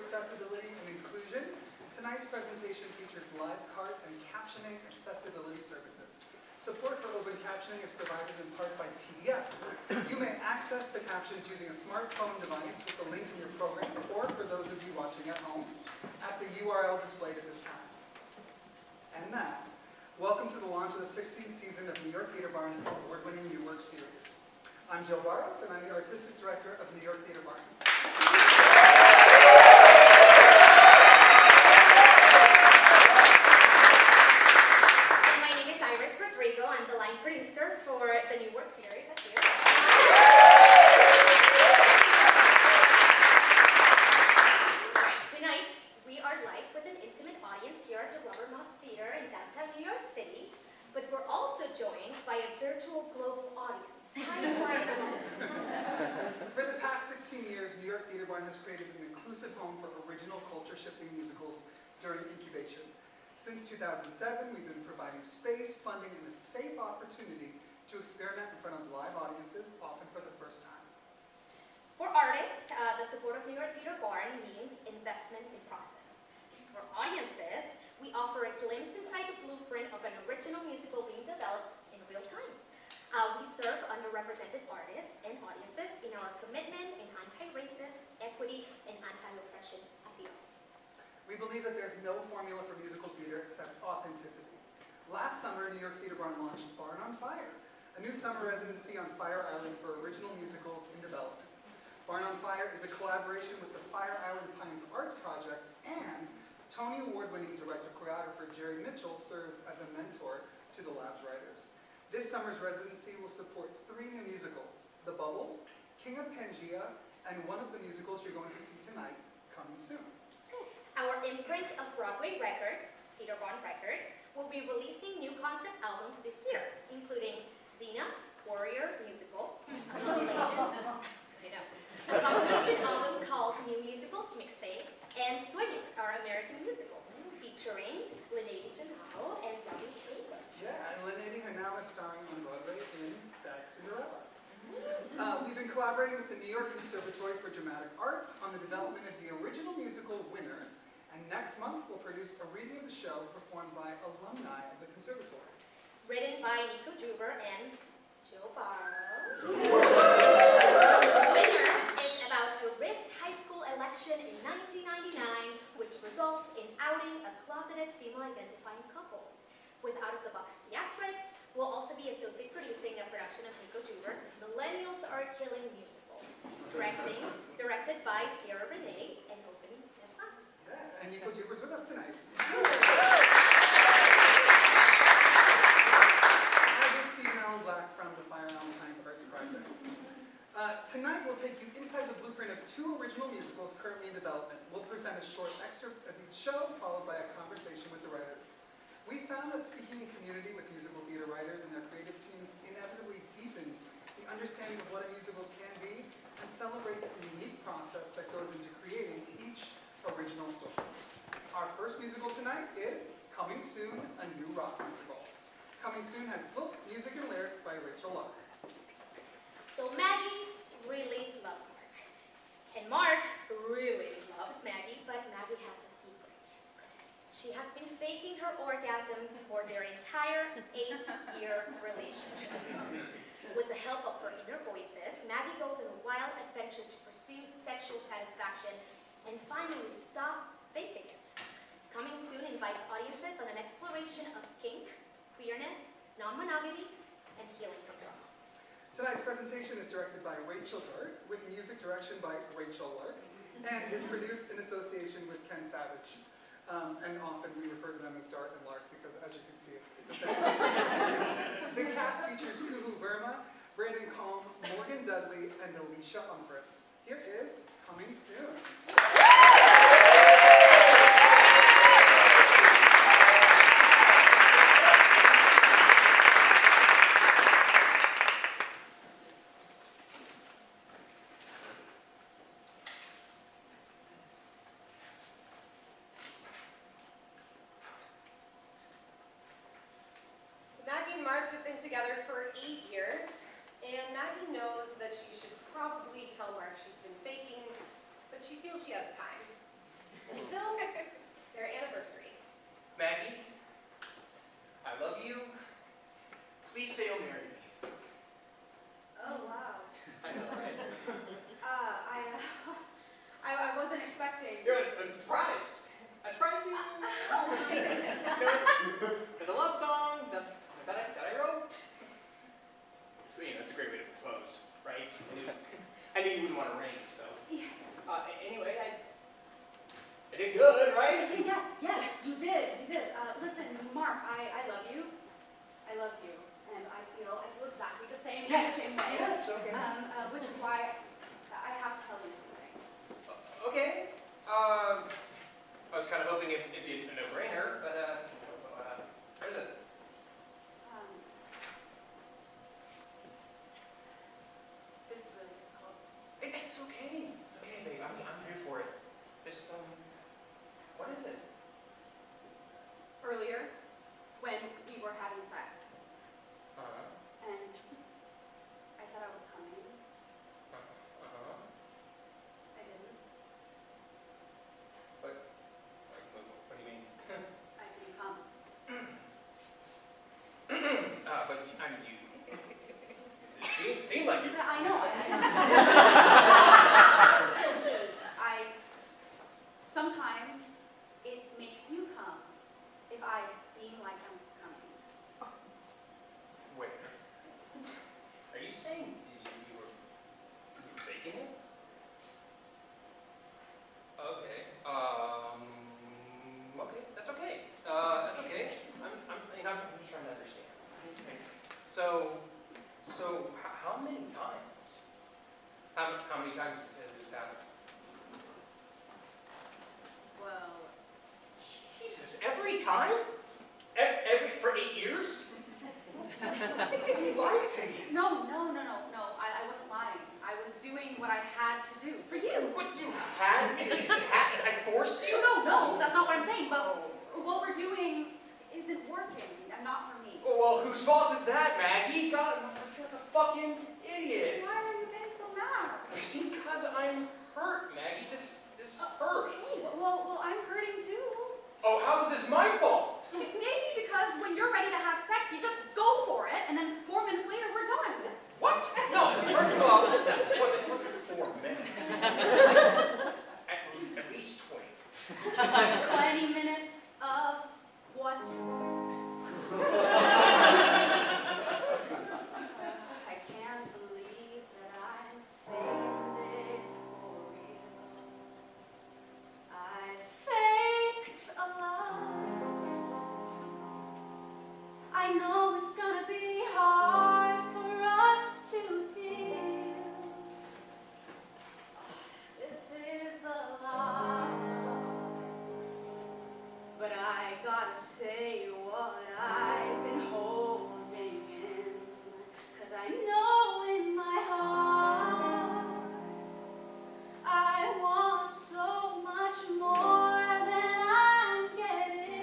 accessibility and inclusion, tonight's presentation features live cart and captioning accessibility services. Support for open captioning is provided in part by TDF. You may access the captions using a smartphone device with the link in your program, or for those of you watching at home, at the URL displayed at this time. And now, welcome to the launch of the 16th season of New York Theater Barn's award-winning New Work series. I'm Joe Barros, and I'm the Artistic Director of New York Theater Barn. I'm the line producer for the New Work series up here. Tonight, we are live with an intimate audience here at the Robert Moss Theater in downtown New York City, but we're also joined by a virtual global audience. For the past 16 years, New York Theater Barn has created an inclusive home for original culture-shifting musicals during incubation. Since 2007, we've been providing space, funding, and a safe opportunity to experiment in front of live audiences, often for the first time. For artists, the support of New York Theater Barn means investment in process. For audiences, we offer a glimpse inside the blueprint of an original musical being developed in real time. We serve underrepresented artists and audiences in our commitment in anti-racist, equity, and anti-oppression ideologies. We believe that there's no formula for musical theater except authenticity. Last summer, New York Theater Barn launched Barn on Fire, a new summer residency on Fire Island for original musicals in development. Barn on Fire is a collaboration with the Fire Island Pines Arts Project, and Tony Award-winning director-choreographer Jerry Mitchell serves as a mentor to the lab's writers. This summer's residency will support 3 new musicals: The Bubble, King of Pangea, and one of the musicals you're going to see tonight, coming soon. Our imprint of Broadway Records, Theater Barn Records, will be releasing new concept albums this year, including Xena, Warrior Musical, a compilation album called New Musicals Mixtape, and Sueños, our American musical, featuring Lene Janao and Robbie Taylor. Yeah, and Lene Janao is starring on Broadway in Bad Cinderella. We've been collaborating with the New York Conservatory for Dramatic Arts on the development of the original musical Winner, and next month we'll produce a reading of the show performed by alumni of the Conservatory. Written by Nico Juber and Joe Barros. Winner is about a rigged high school election in 1999, which results in outing a closeted female-identifying couple. With out-of-the-box theatrics, we'll also be associate producing a production of Nico Juber's Millennials Are Killing Musicals, directed by Sierra Renee, and opening next month. Yeah, and Nico Juber's with us tonight. As is Steve Allen Black from the Fire Island Pines Arts Project. Tonight we'll take you inside the blueprint of 2 original musicals currently in development. We'll present a short excerpt of each show, followed by a conversation with the writers. We found that speaking in community with musical theater writers and their creative teams inevitably deepens the understanding of what a musical can be and celebrates the unique process that goes into creating each original story. Our first musical tonight is Coming Soon, a New Rock Musical. Coming Soon has book, music, and lyrics by Rachel Lark. So Maggie really loves Mark. And Mark really loves Maggie, but Maggie has a secret. She has been faking her orgasms for their entire 8-year relationship. With the help of her inner voices, Maggie goes on a wild adventure to pursue sexual satisfaction and finally stop faking it. Coming Soon invites audiences on an exploration of kink, queerness, non-monogamy, and healing from trauma. Tonight's presentation is directed by Rachel Lark, with music direction by Rachel Lark, and is produced in association with Ken Savage. And often we refer to them as Dart and Lark because, as you can see, it's a thing. The cast features Kuhu Verma, Brandon Calm, Morgan Dudley, and Alicia Umphris. Here is Coming Soon. Maggie and Mark have been together for 8 years, and Maggie knows that she should probably tell Mark she's been faking, but she feels she has time. time? For 8 years? He lied to me. No. I wasn't lying. I was doing what I had to do for you. What you had to? I forced you? No, that's not what I'm saying. But what we're doing isn't working, and not for me. Well, whose fault is that, Maggie? God, I feel like a fucking idiot. Why are you getting so mad? Because I'm hurt, Maggie. This hurts. Okay, well, I'm hurting too. Oh, how is this my fault? Maybe because when you're ready to have sex, you just go for it, and then 4 minutes later, we're done. What? No, first of all, it wasn't 4 minutes. At least 20. 20 minutes of what? I can't believe that I'm saying this for real. I faked a love. I know it's gonna be hard for us to deal. This is a lie, but I gotta say what I've been holding in, 'cause I know in my heart I want so much more than I'm getting.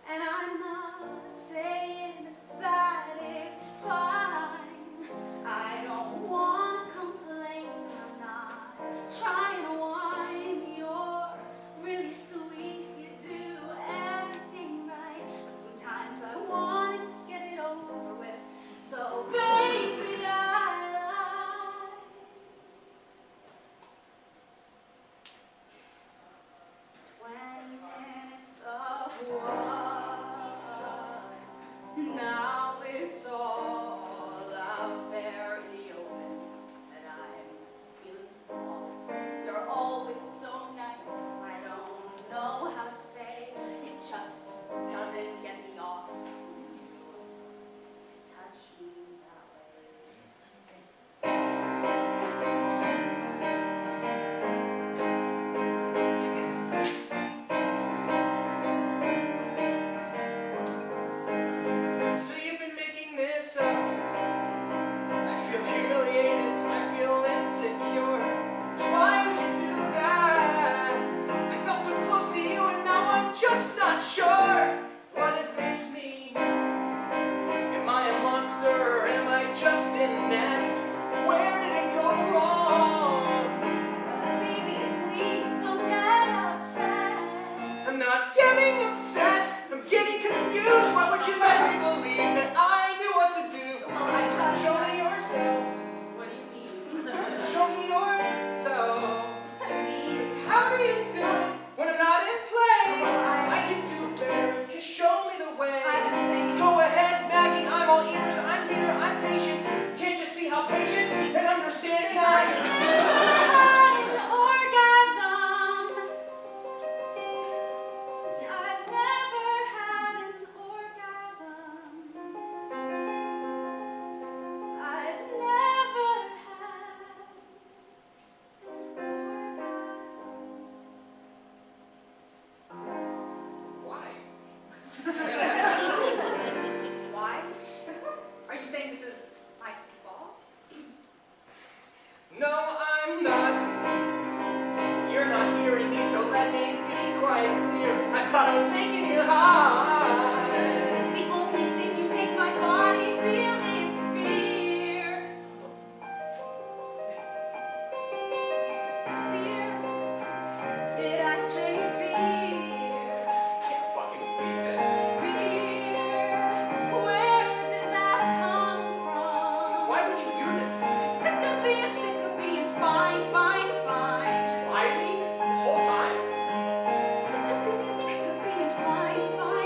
And I'm not saying it's bad, it's fine. I don't want to complain, I'm not trying to whine. You're really sweet, you do everything right. But sometimes I want to get it over with. So baby, I lie. 20 minutes of what? Now it's all out there in the open, and I'm feeling small. You're always so nice, I don't know how to say, it just doesn't get me off. Touch me that So you've been making this up. I feel humiliated. I feel insecure. Why would you do that? I felt so close to you and now I'm just not sure. What does this mean? Am I a monster or am I just inept? Where did it go wrong? baby, please don't get upset. I'm not getting upset. I'm getting confused. Why would you let me believe that I knew what to do? Well, I tried. Show me yourself. What do you mean? Show me yourself. I mean, How do you do it when I'm not in play? Well, I can do better if you show me the way. I'm saying. Go ahead, Maggie. I'm all ears. I'm here. I'm patient. Can't you see how patient and understanding I I've am? never had an orgasm. I've never had an orgasm. I've never had an orgasm. Why? Why? Are you saying this is my fault? No, I'm not. You're not hearing me, so let me be quite clear. I thought I was making you high. The only thing you make my body feel is fear. Fear? Did I say fear? Can't fucking beat this. Fear? Where did that come from? Why would you do this? I'm sick of being fine. Lie to me this whole time? Sick of being fine.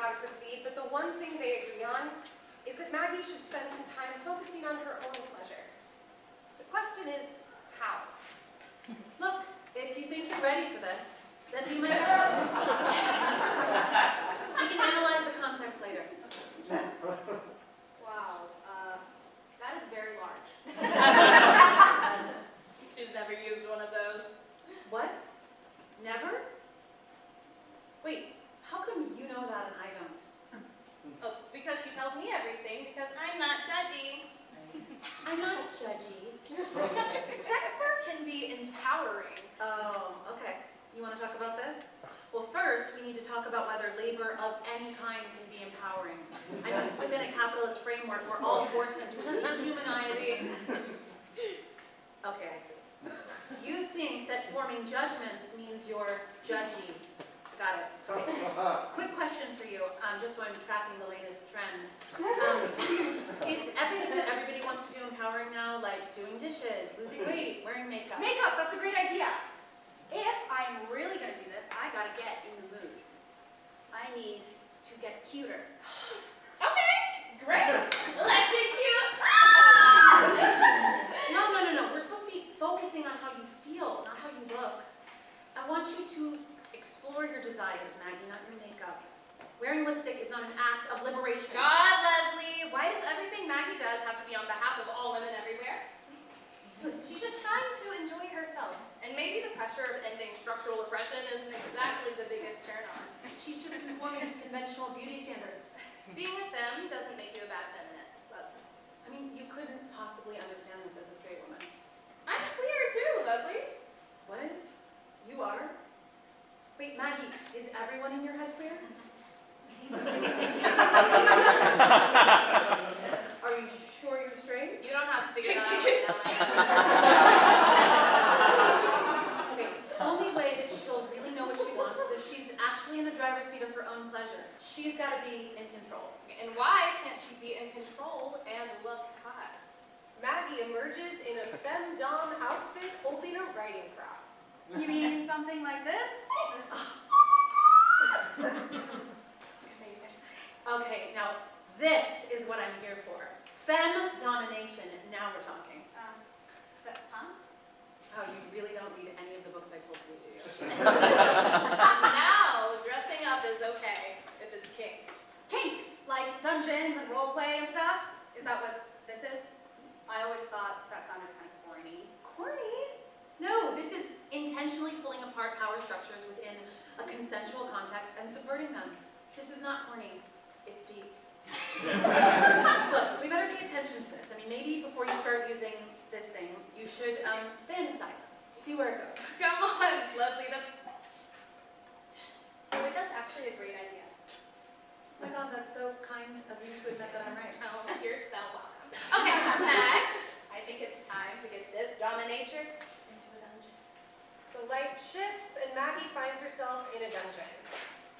how to proceed, but the one thing they agree on is that Maggie should spend some time focusing on her own pleasure. The question is, how? Look, if you think you're ready for this, then we might. We can analyze the context later. Wow, that is very large. She's never used one of those. What? Never? Wait, how come you know that and I don't? Oh, because she tells me everything, because I'm not judgy. I'm not judgy. Sex work can be empowering. Oh, okay. You want to talk about this? Well, first, we need to talk about whether labor of any kind can be empowering. I mean, within a capitalist framework, we're all forced into a dehumanizing. Okay, I see. You think that forming judgments means you're judgy. Got it. Okay. Quick question for you, just so I'm tracking the latest trends. Is everything that everybody wants to do empowering now, like doing dishes, losing weight, wearing makeup? Makeup, that's a great idea. If I'm really gonna do this, I gotta get in the mood. I need to get cuter. Okay, great. Let's be cute. No. We're supposed to be focusing on how you feel, not how you look. I want you to explore your desires, Maggie, not your makeup. Wearing lipstick is not an act of liberation. God, Leslie, why does everything Maggie does have to be on behalf of all women everywhere? She's just trying to enjoy herself. And maybe the pressure of ending structural oppression isn't exactly the biggest turn on. She's just conforming to conventional beauty standards. Being a femme doesn't make you a bad feminist, Leslie. I mean, you couldn't possibly understand this as a straight woman. I'm queer too, Leslie. What? You are? Wait, Maggie, is everyone in your head queer? Are you sure you're straight? You don't have to figure that out right now. Okay, the only way that she'll really know what she wants is if she's actually in the driver's seat of her own pleasure. She's got to be in control. And why can't she be in control and look hot? Maggie emerges in a femdom outfit holding a writing prop. You mean something like this? Amazing. Okay, now this is what I'm here for. Femme domination. Now we're talking. Huh? Oh, you really don't read any of the books I pulled through, do you? Now, dressing up is okay if it's kink. Kink, like dungeons and roleplay and stuff? Is that what this is? I always thought that sounded kind of corny. Corny? No, this is intentionally pulling apart power structures within a consensual context and subverting them. This is not corny. It's deep. Look, we better pay attention to this. I mean, maybe before you start using this thing, you should fantasize. See where it goes. Come on, Leslie, that's actually a great idea. Oh my God, that's so kind of you to admit that I'm right. Oh, you're so welcome. Okay, next, I think it's time to get this dominatrix into a dungeon. The light shifts and Maggie finds herself in a dungeon.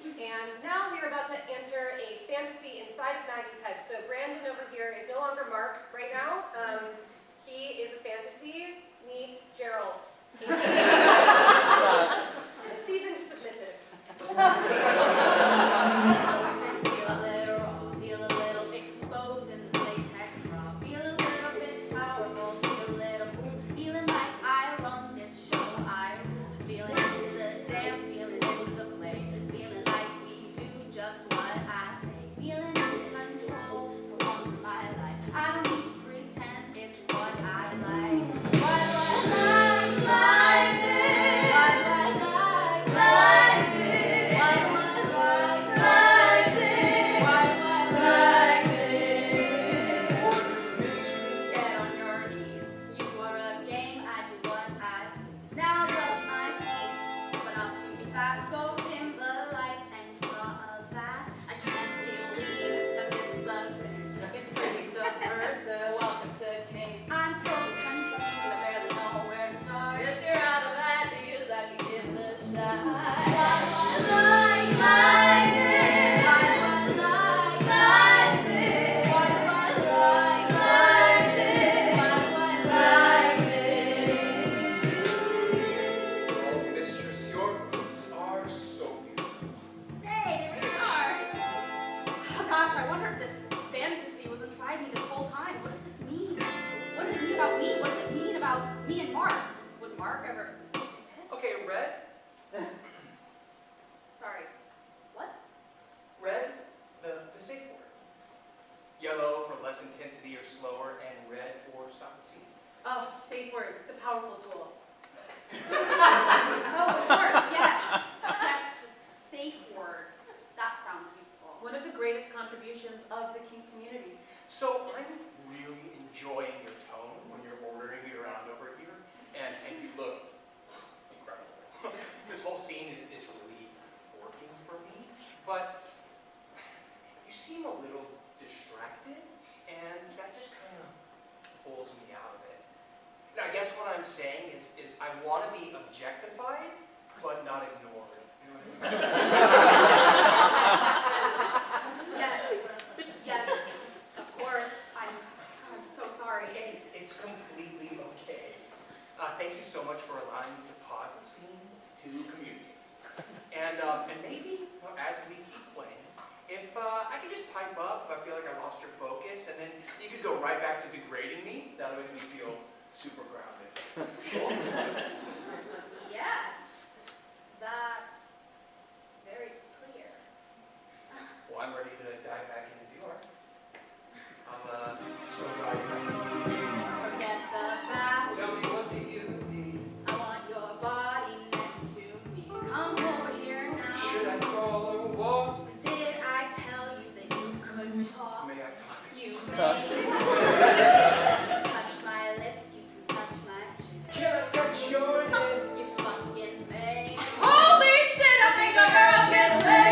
And now we are about to enter a fantasy inside of Maggie's head. So Brandon over here is no longer Mark right now. He is a fantasy. Meet Gerald. A seasoned submissive. Feel a little exposed in this latex raw. Feel a little bit powerful, feel a little cool. Feeling like I run this show. I feeling into the dance, feeling into the play. Feeling like we do just what I say. Feeling in control for once in my life. I don't need to pretend. Oh, safe words. It's a powerful tool. Oh, of course, yes. Yes, the safe word. That sounds useful. One of the greatest contributions of the kink community. So I'm really enjoying your tone when you're ordering me around over here, and you look incredible. This whole scene is really working for me, but you seem a little distracted, and that just kind of pulls me out of it. I guess what I'm saying is I want to be objectified, but not ignored. You know what I mean? Yes, yes, of course. I'm so sorry. Hey, it's completely okay. Thank you so much for allowing me to pause the scene to communicate. And maybe, you know, as we keep playing, if I could just pipe up if I feel like I lost your focus, and then you could go right back to degrading me, that'll make me feel super grounded. Yes, that's very clear. Well, I'm ready to dive back into the art. I'll just go drive you back. Forget the bath. Tell me, what do you need? I want your body next to me. Come over here now. Should I crawl or walk? Did I tell you that you could talk? May I talk? You may. Touch my lips, you can touch my cheek. Can I touch your head? You fucking may. Holy shit, I think a girl's getting laid.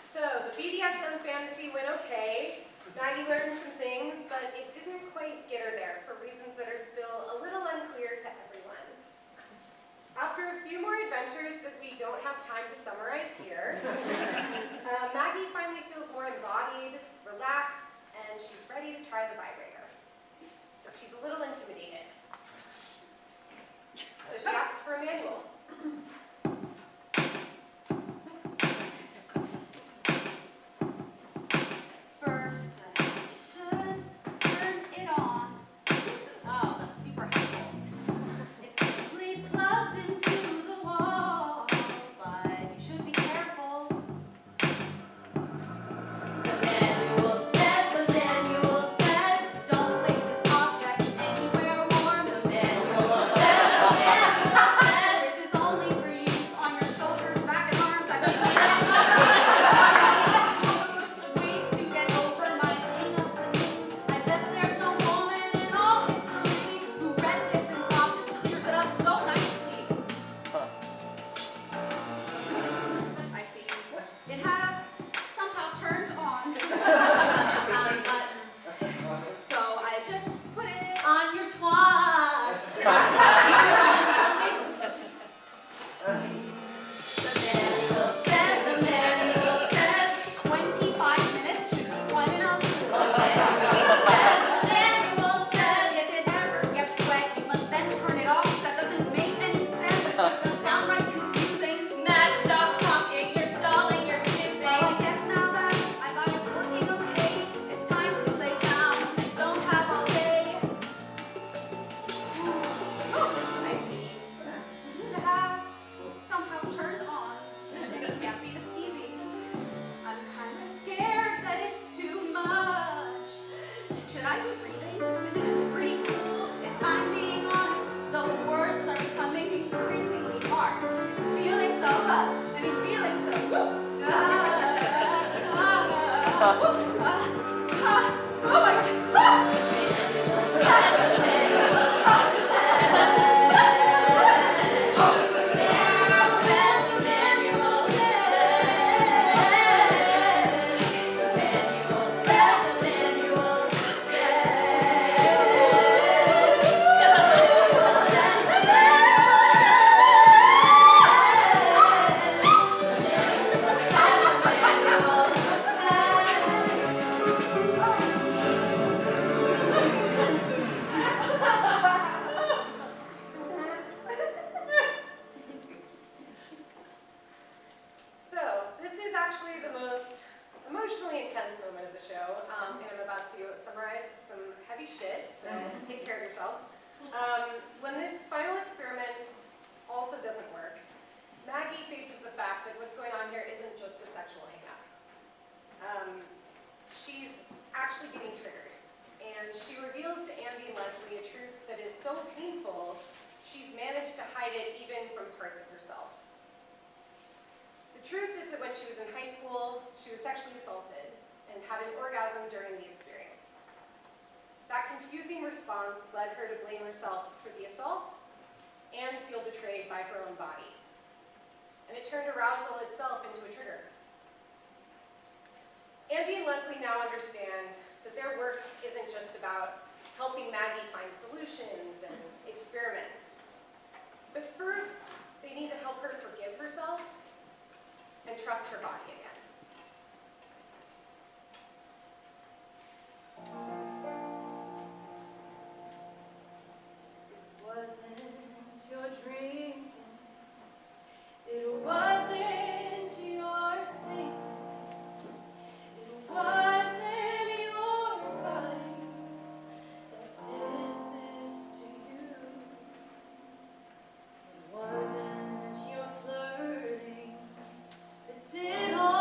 So the BDSM fantasy went okay. Maggie learned some things, but it didn't quite get her there for reasons that are still a little unclear to everyone. After a few more adventures that we don't have time to summarize here, Maggie finally feels more embodied, relaxed, and she's ready to try the vibrator. But she's a little intimidated. So she asks for a manual. First, I should turn it on. Oh, that's super helpful. It simply plugs into the wall, but you should be careful. The manual says, don't place this object anywhere warm. The manual says, this is only for use on your shoulders, back, and arms. That doesn't mean ways to get over my hang-ups and moods. I bet there's no woman in all history who read this and thought this clears it up so nicely. I see. It has somehow turned on. Found a button. So I just put it on your twat. The manual says 25 minutes should be quite enough. The manual says if it ever gets wet, you must then turn it off. That doesn't make any sense. That's downright confusing. Matt, stop talking. You're stalling. You're snoozing. Well, I guess now that I got it working okay, it's time to lay down. I don't have all day. Oh, I see. To have somehow turned on. It can't be this easy. I'm kind of scared that it's too much. Should I be breathing? This is pretty cool. If I'm being honest, the words are becoming increasingly hard. It's feeling so feeling so oh my God. shit, so take care of yourselves. When this final experiment also doesn't work, Maggie faces the fact that what's going on here isn't just a sexual hang-up. She's actually getting triggered, and she reveals to Andy and Leslie a truth that is so painful, she's managed to hide it even from parts of herself. The truth is that when she was in high school, she was sexually assaulted and had an orgasm during the experience. That confusing response led her to blame herself for the assault and feel betrayed by her own body. And it turned arousal itself into a trigger. Andy and Leslie now understand that their work isn't just about helping Maggie find solutions and experiments. But first, they need to help her forgive herself and trust her body again. It wasn't your drinking, it wasn't your thinking, it wasn't your body that did this to you. It wasn't your flirting that did all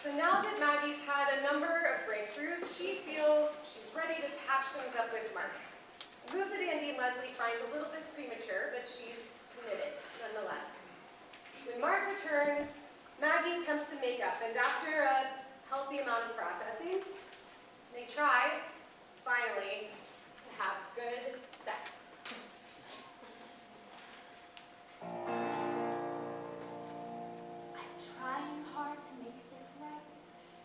So now that Maggie's had a number of breakthroughs, she feels she's ready to patch things up with Mark. The move that Andy and Leslie find a little bit premature, but she's committed nonetheless. When Mark returns, Maggie attempts to make up, and after a healthy amount of processing, they try, finally, to have good sex. I'm trying hard to make this right.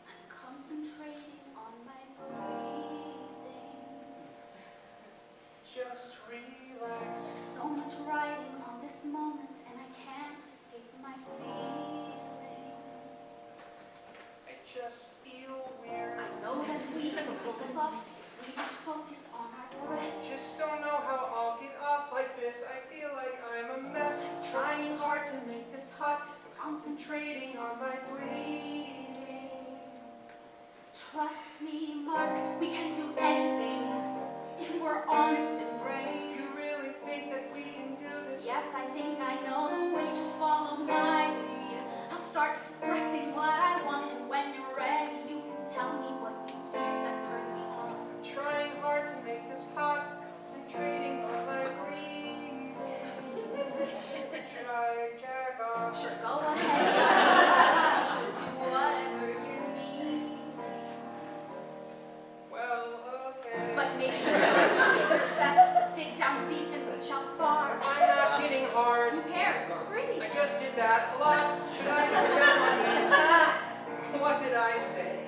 I'm concentrating on my breathing. Just relax. There's so much riding on this moment, and I can't escape my feelings. I just feel weird. I know that we can pull this off if we just focus on our breath. Just don't know how I'll get off like this. I feel like I'm a mess. Trying hard to make this hot. Concentrating on my breathing. Trust me, Mark, we can do anything if we're honest and brave. You really think that we can do this? Yes, I think I know the way, just follow my lead. I'll start expressing what I want, and when you're ready, you can tell me what you hear that turns you on. I'm trying hard to make this hot. Concentrating on my breathing. Should I jack off? Sure, go ahead. Should do whatever you need. Well, okay. But make sure you're doing your best to dig down deep and reach out far. I'm not getting hard. Who cares? Just breathe. I just did that a lot. Should I go down on you? What did I say?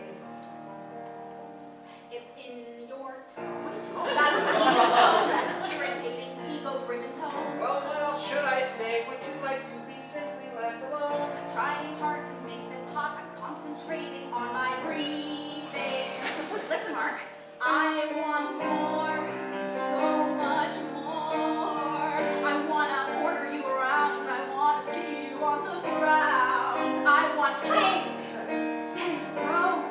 It's in your tone. That ego tone, that irritating, ego-driven tone. Well, what else should I say? Would you like to be simply left alone? I'm trying hard to make this hot. I'm concentrating on my breathing. Listen, Mark, I want more, so much more. I want to order you around. I want to see you on the ground. I want king and rope.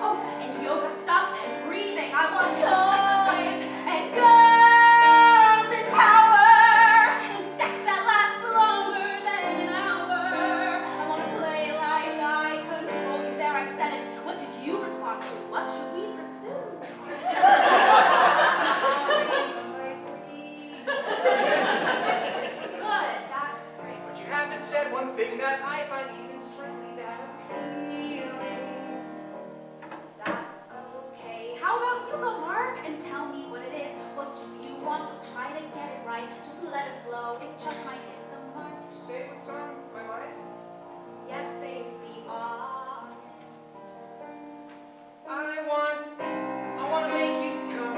Oh, and yoga stuff and breathing. I want toys and girls and power and sex that lasts longer than an hour. I want to play like I control you. There, I said it. What did you respond to? What should we pursue? Good, that's great. But you haven't said one thing that I find even slightly that appealing. That's okay. How about you go, Mark, and tell me what it is. What do you want? Don't try to get it right. Just let it flow. It just might hit the mark. Say what's on my mind. Yes, baby, be honest. I want to make you come.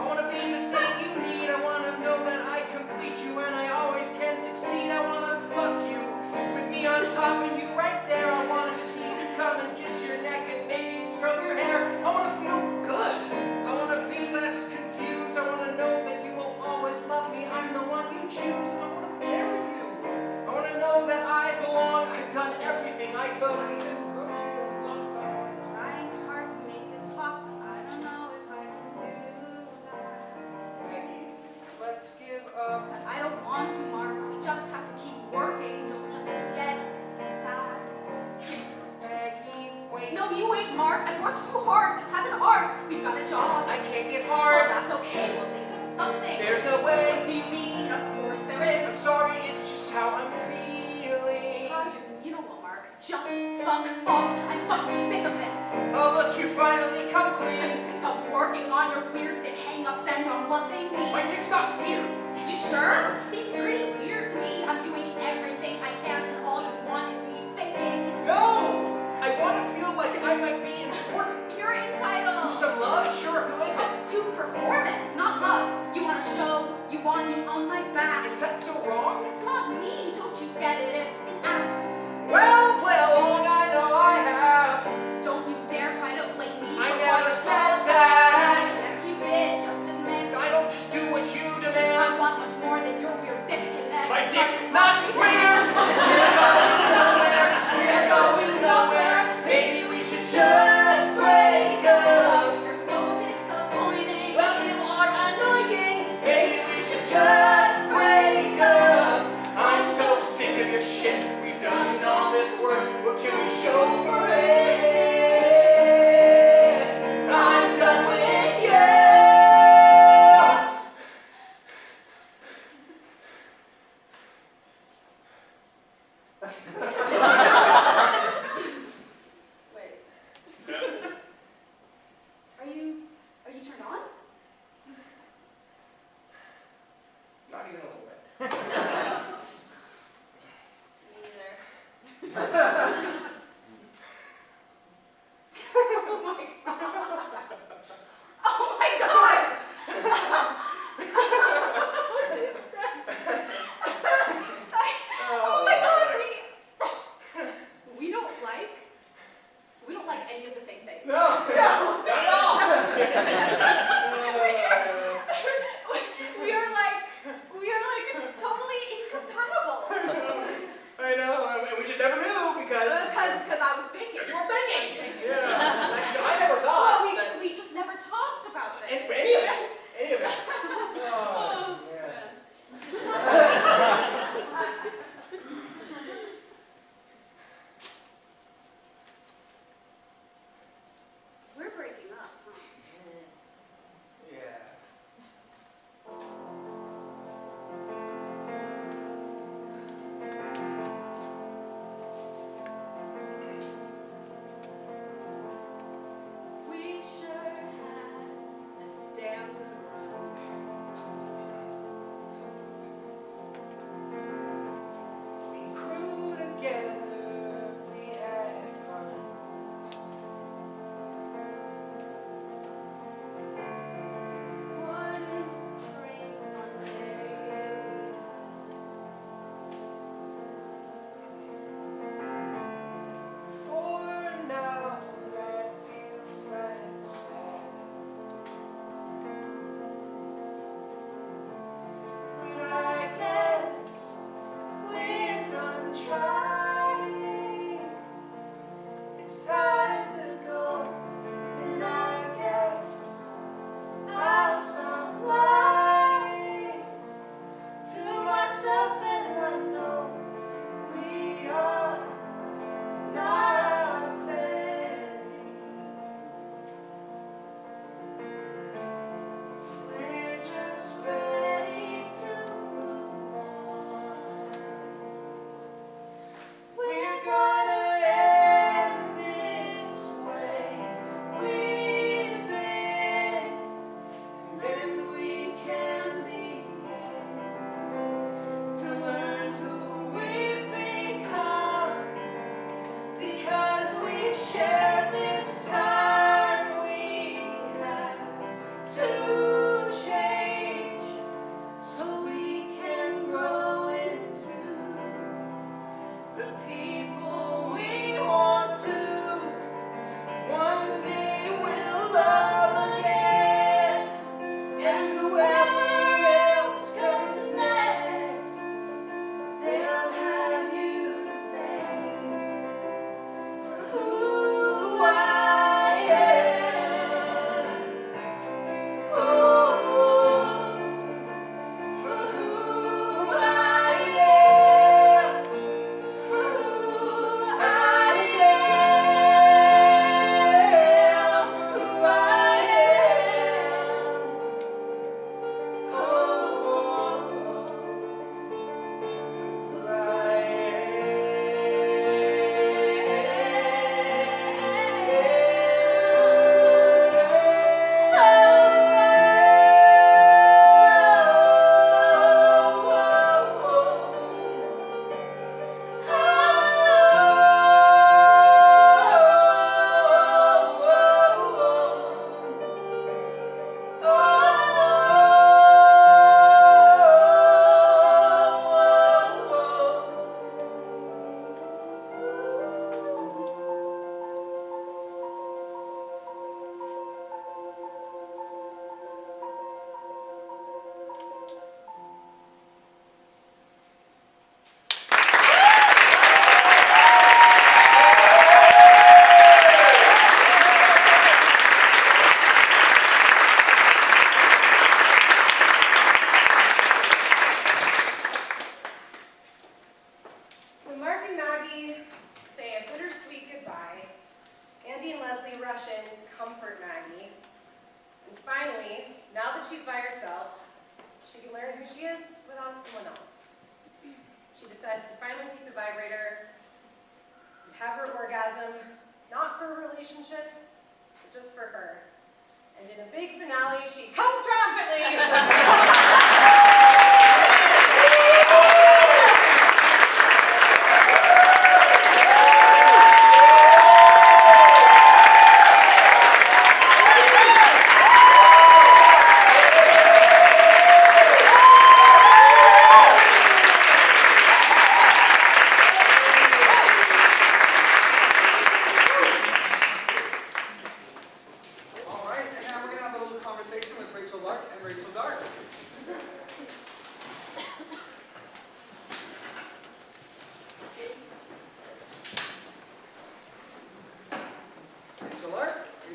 I want to be the thing you need. I want to know that I complete you and I always can succeed. I want to fuck you with me on top and you right there. I want to see you come and kiss your neck and maybe throw your hair. I want to feel good. I want to be less confused. I want to know that you will always love me. I'm the one you choose. I want to marry you. I want to know that I belong. I've done everything I could. I even wrote you a love song. Trying hard to make this hot, but I don't know if I can do that. Maggie, let's give up. But I don't want to, Mark. We just have to keep working. Don't just get sad. Maggie, wait. No, you ain't, Mark. I've worked too hard. This has an arc. We've got a job. I can't get Well, hard. that's okay. We'll think of something. There's no What way. do you mean? Of course there I'm is. sorry, it's just how I'm feeling. You know what, Mark? Just fuck off. I'm fucking sick of this. Oh, look, you finally come I'm clean. sick of working on your weird dick hang-ups and on what they mean. My dick's not weird. You sure? Seems pretty weird to me. I'm doing everything I can and all you want is me faking. No! I want to feel like I might be important. You're entitled To some love? Sure, who isn't? to performance, not love. You want to show, you want me on my back. Is that so wrong? It's not me, don't you get it? It's an act. Well, play along, I know I have. Don't you dare try to blame me I for never what you said saw. that. Yes, you did, just admit. I don't just do what you I demand. want much more than your weird dick can ever. My dick's not weird. any of the same things. No. No. Not at all. We are like totally incompatible. I know, and we just never knew because Because I was faking. you were thinking. I was faking. Yeah. I never thought. Well, that- we just never talked about this. Any of it. Any of it. Oh, man. We're breaking up, huh? Yeah. We sure had a damn good run. We grew together, we had fun. Wouldn't trade one day For now, that feels less sad. But I guess we're done trying. It's time to go, and I guess I'll stop lying to myself, and I know we are not failing. We're just ready to move on. We're gonna end this way we've been, and then we can begin to learn who we've become. Because we've shared this time, we have to change so we can grow into the people we want to. One day we'll love again, and whoever else comes next, they'll have you to thank for who I am. Oh, for who I am. For who I am. For who I am. Oh, for who I So Mark and Maggie say a bittersweet goodbye. Andy and Leslie rush in to comfort Maggie. And finally, now that she's by herself, she can learn who she is without someone else. She decides to finally take the vibrator and have her orgasm, not for a relationship, but just for her. And in a big finale, she comes triumphantly.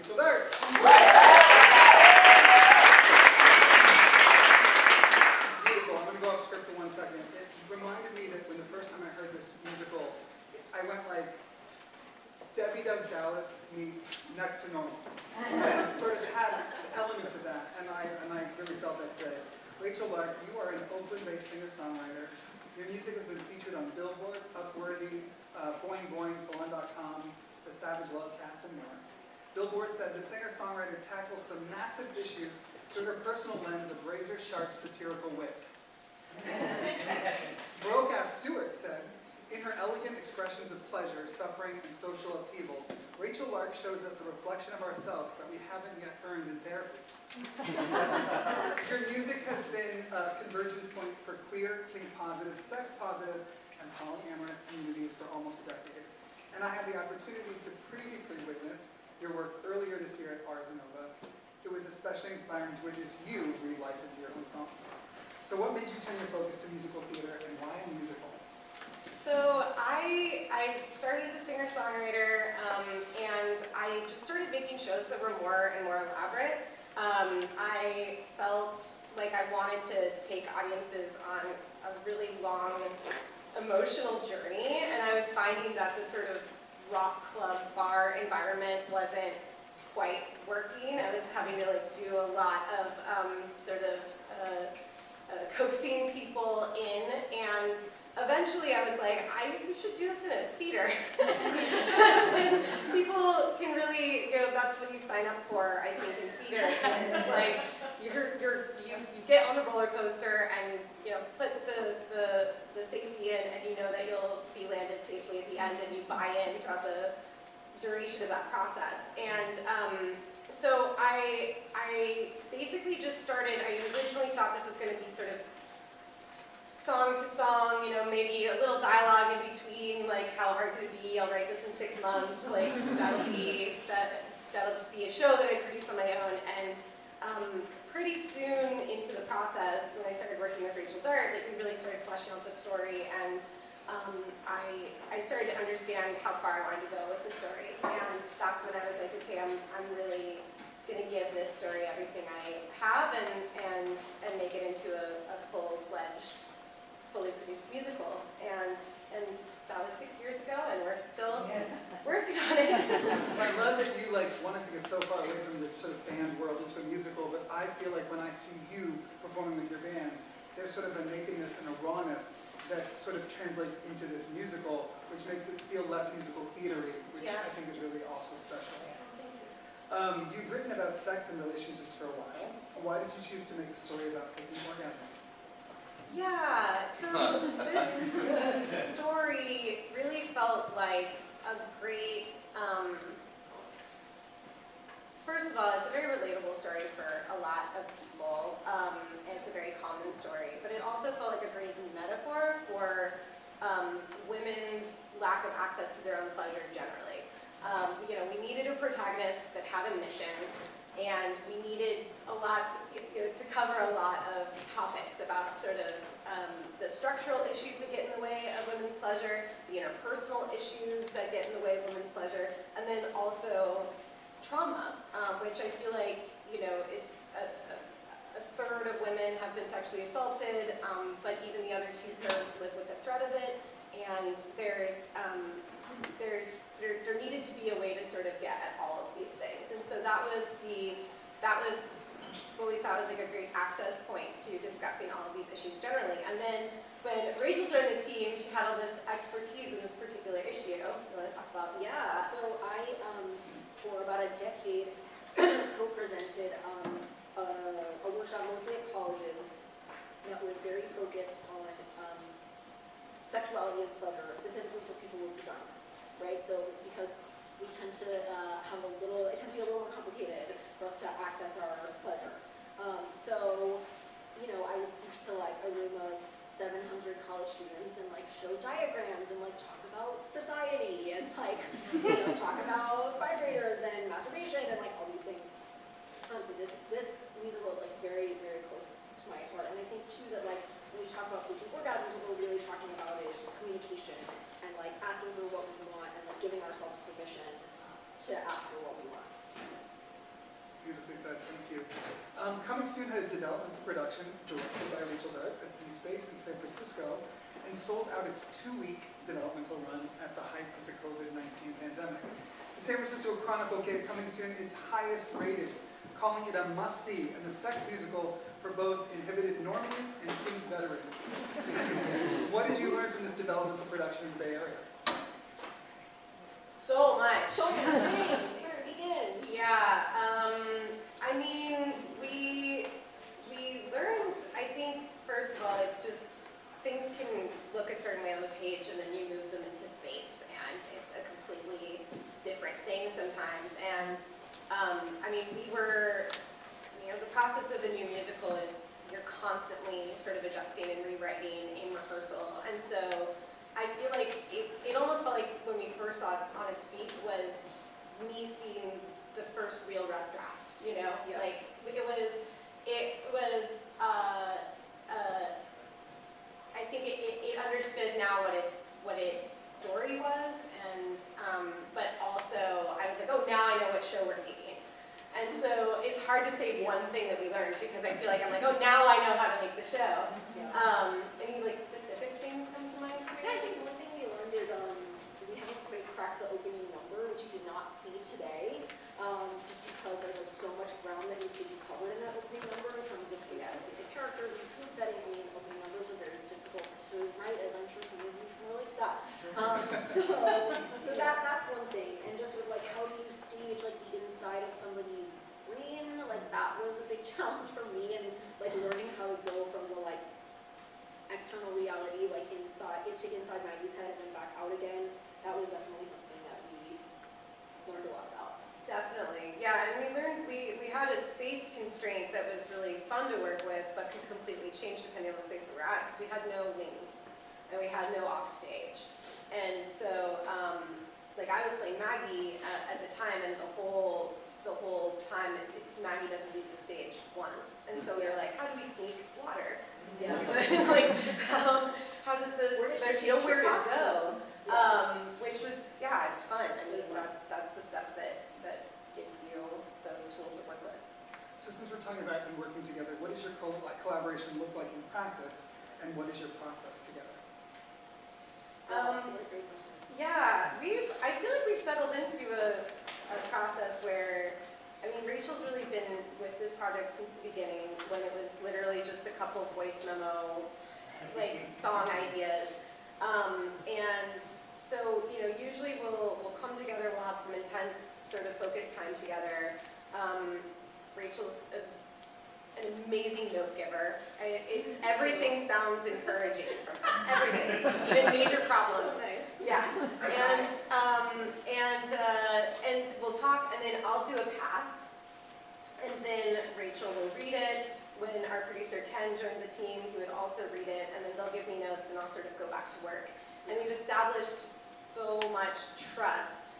Rachel Dart. Beautiful. I'm going to go off script for 1 second. It reminded me that when the first time I heard this musical, I went like, Debbie Does Dallas meets Next to Normal. And it sort of had elements of that, and I really felt that today. Rachel Lark, you are an Oakland-based singer-songwriter. Your music has been featured on Billboard, Upworthy, Boing Boing, Salon.com, The Savage Love Cast, and more. Billboard said the singer-songwriter tackles some massive issues through her personal lens of razor-sharp satirical wit. Broadcast Stewart said, in her elegant expressions of pleasure, suffering, and social upheaval, Rachel Lark shows us a reflection of ourselves that we haven't yet earned in therapy. Your music has been a convergence point for queer, kink-positive, sex-positive, and polyamorous communities for almost a decade. And I had the opportunity to previously witness your work earlier this year at Ars Nova. It was especially inspiring to witness you breathe life into your own songs. So what made you turn your focus to musical theater, and why a musical? So I started as a singer-songwriter, and I just started making shows that were more and more elaborate. I felt like I wanted to take audiences on a really long emotional journey, and I was finding that the sort of rock club bar environment wasn't quite working. I was having to like do a lot of coaxing people in, and eventually I was like, I should do this in a theater. And people can really, that's what you sign up for, I think, in theater. It's like, you get on the roller coaster and, put the safety in, and you know that you'll be landed safely at the end, and you buy in throughout the duration of that process. And so I basically just started, I originally thought this was going to be sort of song to song, maybe a little dialogue in between, like how hard could it be, I'll write this in 6 months, like that'll just be a show that I produce on my own. And pretty soon into the process, when I started working with Rachel Dart, like we really started fleshing out the story, and I started to understand how far I wanted to go with the story. And that's when I was like, okay, I'm really going to give this story everything I have and make it into a full-fledged, fully produced musical. And that was 6 years ago, and we're still working on it. I love that you wanted to get so far away from this sort of band world into a musical, but I feel like when I see you performing with your band, there's sort of a nakedness and a rawness that sort of translates into this musical, which makes it feel less musical theater-y, which I think is really also special. You've written about sex and relationships for a while. Why did you choose to make a story about faking orgasms? Yeah, so this story really felt like a great, first of all, it's a very relatable story for a lot of people, and it's a very common story, but it also felt like a great metaphor for women's lack of access to their own pleasure generally. We needed a protagonist that had a mission, and we needed a lot, to cover a lot of topics about sort of the structural issues that get in the way of women's pleasure, the interpersonal issues that get in the way of women's pleasure, and then also trauma, which I feel like, it's a third of women have been sexually assaulted, but even the other 2/3 live with the threat of it, and there needed to be a way to sort of get at all of these things. And so that was what we thought was like a great access point to discussing all of these issues generally. And then when Rachel joined the team, she had all this expertise in this particular issue. You want to talk about? Yeah. So I, for about a decade, co-presented a workshop mostly at colleges that was very focused on sexuality and pleasure, specifically for people with vaginas, right? So it was because we tend to it tends to be a little more complicated for us to access our pleasure. So, I would speak to a room of 700 college students and show diagrams and talk about society and talk about vibrators and masturbation and all these things. So this musical is very, very close to my heart. And I think too that when we talk about faking orgasms, what we're really talking about is communication and asking for what we want and giving ourselves permission to ask for what we want. Beautifully said, thank you. Coming Soon had a developmental production directed by Rachel Dart at Z-Space in San Francisco and sold out its 2-week developmental run at the height of the COVID-19 pandemic. The San Francisco Chronicle gave Coming Soon its highest rating, calling it a must-see and the sex musical for both inhibited normies and kink veterans. What did you learn from this developmental production in the Bay Area? So much. So many things. Where to begin? Yeah, I mean, we learned, I think, first of all, it's just, things can look a certain way on the page and then you move them into space and it's a completely different thing sometimes. And, I mean, the process of a new musical is you're constantly sort of adjusting and rewriting in rehearsal. And so I feel like it almost felt like when we first saw it on its feet was me seeing the first real rough draft, you know? Yeah. Like, it was, I think it understood now what its story was, and, but also I was like, oh, now I know what show we're making. And so it's hard to say one thing that we learned because I feel like I'm like, oh, now I know how to make the show. Yeah. Any like specific things come to mind for Yeah, I you? think one thing we learned is we haven't quite cracked the opening number, which you did not see today, just because there's like so much ground that needs to be covered in that opening number in terms of specific characters and scene setting. I mean, opening numbers are very difficult to write, as I'm sure some of you can relate to that. So that's one thing, and just with like how do you stage like the inside of somebody's brain, like that was a big challenge for me, and like learning how to go from the like external reality, like inside Maggie's head and then back out again. That was definitely something that we learned a lot about. Definitely, yeah, and we learned, we had a space constraint that was really fun to work with, but could completely change depending on the space that we're at, because we had no wings, and we had no offstage. And so, like I was playing Maggie at the time, and the whole time, Maggie doesn't leave the stage once. And so we were like, how do we sneak water? Yeah. Like, how does this, Where does she there's change her nowhere to costume? go. Which was, yeah, it's fun. I mean, that's the stuff that gives you those tools to work with. So since we're talking about you working together, what does your collaboration look like in practice, and what is your process together? What a great question. Yeah, I feel like we've settled into a process where, I mean, Rachel's really been with this project since the beginning, when it was literally just a couple of voice memo, like, song ideas. And so, you know, usually we'll come together, we'll have some intense sort of focused time together. Rachel's an amazing note giver. Everything sounds encouraging from her, everything, even major problems. So nice. Yeah, and we'll talk, and then I'll do a pass, and then Rachel will read it. When our producer Ken joined the team, he would also read it, and then they'll give me notes, and I'll sort of go back to work. And we've established so much trust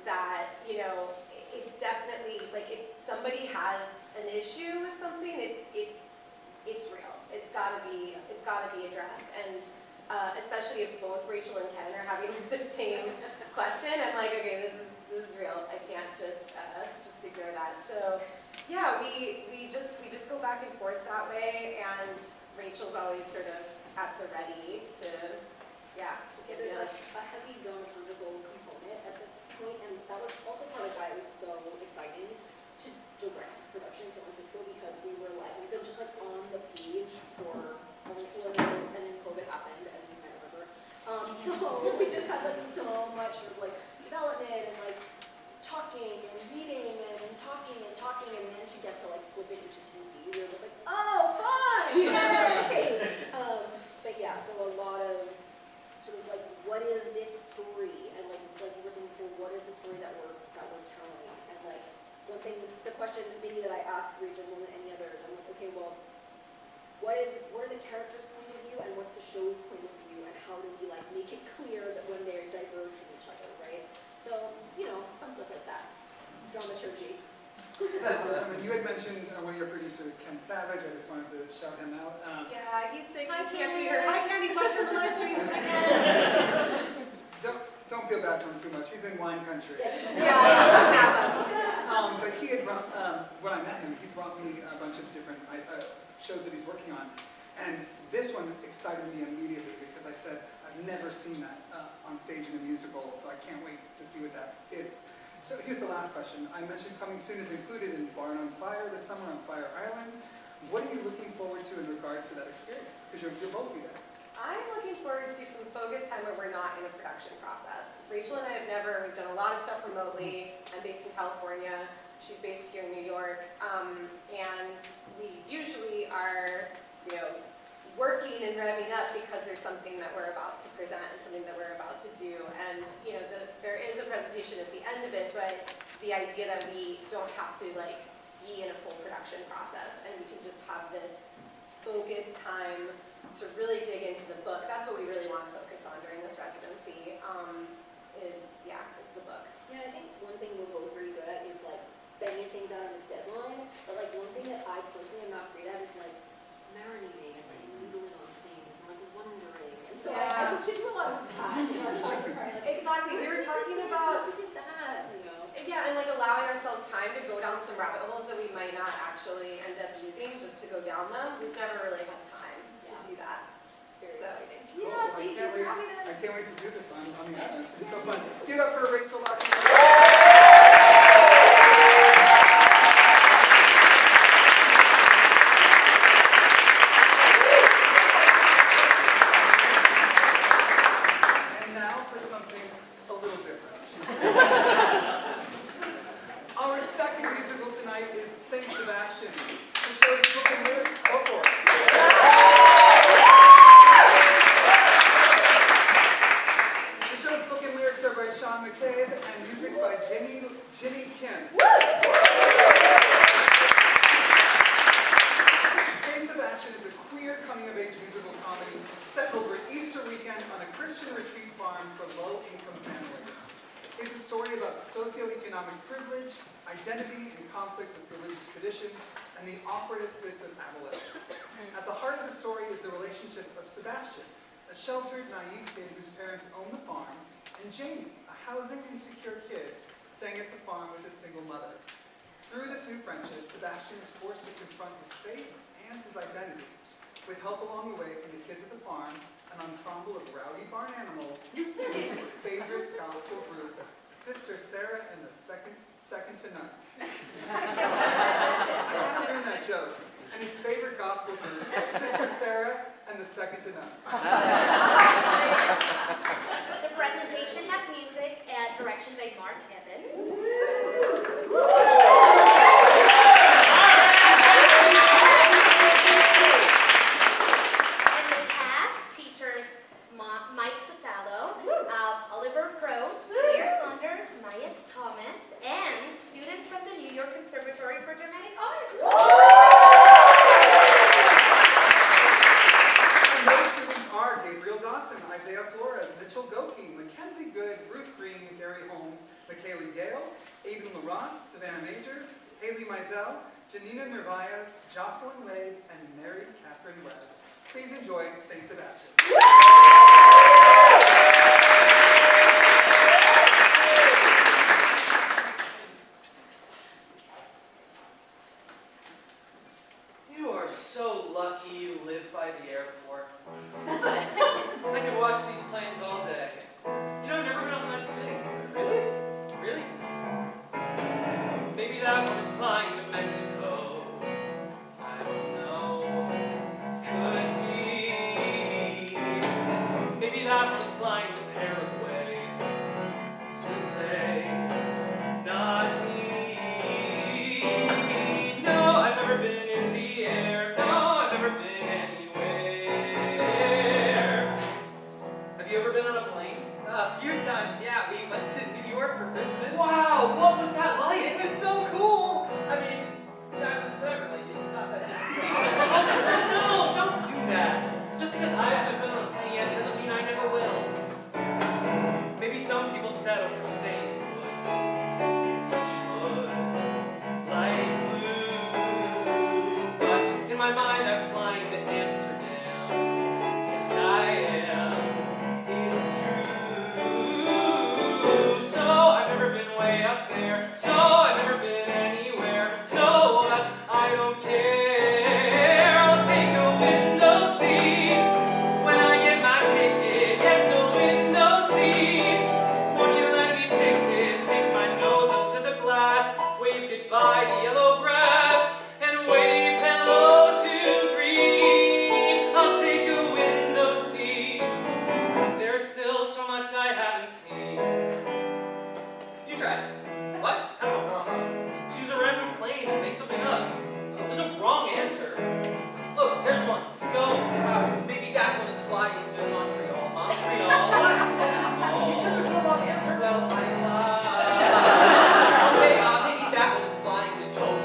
that, you know, it's definitely, like, if somebody has an issue with something, it's real. It's gotta be addressed, and especially if both Rachel and Ken are having the same question, I'm like, okay, this is real. I can't just ignore that. So yeah, we just go back and forth that way, and Rachel's always sort of at the ready to give me There's a heavy dramaturgical component at this point, and that was also part of why it was so exciting to direct this production in San Francisco, because we've been just like on the page for almost a little, and then COVID happened, as you might remember. So we just had like so much of like development and like talking and reading and talking, and then to get to like flip it into 3D, we were just like, oh, fun! Yay! But yeah, so a lot of sort of like, what is this story? And like you were saying before, what is the story that we're telling? And like, one thing, the question maybe that I asked Rachel more than any others, I'm like, okay, well, what are the characters' point of view and what's the show's point of view, and how do we like make it clear that when they diverge from each other, right? So, you know, fun stuff like that. Dramaturgy. Awesome. And you had mentioned one of your producers, Ken Savage. I just wanted to shout him out. Yeah, he's sick. Hi, He can't be Ken. here. Hi, Ken. He's watching the live stream. Don't feel bad for him too much. He's in wine country. Yeah. But he had shows that he's working on. And this one excited me immediately because I said, I've never seen that on stage in a musical, so I can't wait to see what that is. So here's the last question. I mentioned Coming Soon is included in Barn on Fire this summer on Fire Island. What are you looking forward to in regards to that experience? Because you'll both be there. I'm looking forward to some focused time where we're not in a production process. Rachel and I we've done a lot of stuff remotely. I'm based in California. She's based here in New York. And we usually are, working and revving up because there's something that we're about to present and something that we're about to do. And, there is a presentation at the end of it, but the idea that we don't have to, be in a full production process and we can just have this focused time to really dig into the book. That's what we really want to focus on during this residency, is the book. Yeah, I think one thing we're both very good at is banging things out on a deadline. But one thing that I personally am not great at is marinating and noodling on things and wondering. And so I hope to do a lot of that in our time frame. Exactly. We were talking about we did that, Yeah, and allowing ourselves time to go down some rabbit holes that we might not actually end up using just to go down them. We've never really had time to do that. Very So, exciting. Cool. yeah, thank you for having us. I can't wait to do this on the island. It's so fun. Give it up for Rachel Larkin. And now for something a little different. Our second musical tonight is Saint Sebastian. The show is book and lyric. Go for it. The show's book and lyrics are by Sean McCabe and music by Jimmy Kim. Saint Sebastian is a queer coming-of-age musical comedy set over Easter weekend on a Christian retreat farm for low-income families. It's a story about socioeconomic privilege, identity in conflict with religious tradition, and the awkwardest bits of adolescence. At the heart of the story is the relationship of Sebastian, a sheltered, naive kid whose parents own the farm, and Jamie, a housing-insecure kid staying at the farm with his single mother. Through this new friendship, Sebastian is forced to confront his faith and his identity. With help along the way from the kids at the farm, an ensemble of rowdy barn animals, and his favorite gospel group, Sister Sarah and the Second to Nuns. I kind of ruined that joke. And his favorite gospel group, Sister Sarah and the Second to Nuns. The presentation has music and direction by Mark Evans. And the cast features Mike Cefalo, Oliver Prose, Claire Saunders, Maya Thomas, and students from the New York Conservatory for Dramatic Arts. And those students are Gabriel Dawson, Isaiah Flores, Mitchell Goki, Mackenzie Good, Ruth Green, Gary Holmes, McKaylee Gale, Aiden Laurent, Savannah Majors, Haley Mizell, Janina Nervaez, Jocelyn Wade, and Mary Catherine Webb. Please enjoy Saint Sebastian. You are so lucky you live by the airport. I could watch these planes all day. I've never been outside the city. Really? Really? Maybe that one is flying to Mexico. I don't know. Could be. Maybe that one is flying to Paraguay. Who's to say? Not me. No, I've never been in the air. No, I've never been anywhere. Have you ever been on a plane? A few times, yeah. We went to New York for Christmas. Wow, what was that like? It was so cool! I mean, by the yellow grass and wave hello to green. I'll take a window seat. There's still so much I haven't seen. You try. What? How? Choose a random plane and make something up. There's a wrong answer. Look, there's one. Go. Maybe that one is flying to Montreal. Montreal. What? You said there's no wrong answer. Well, I lied. Okay, maybe that one is flying to Tokyo.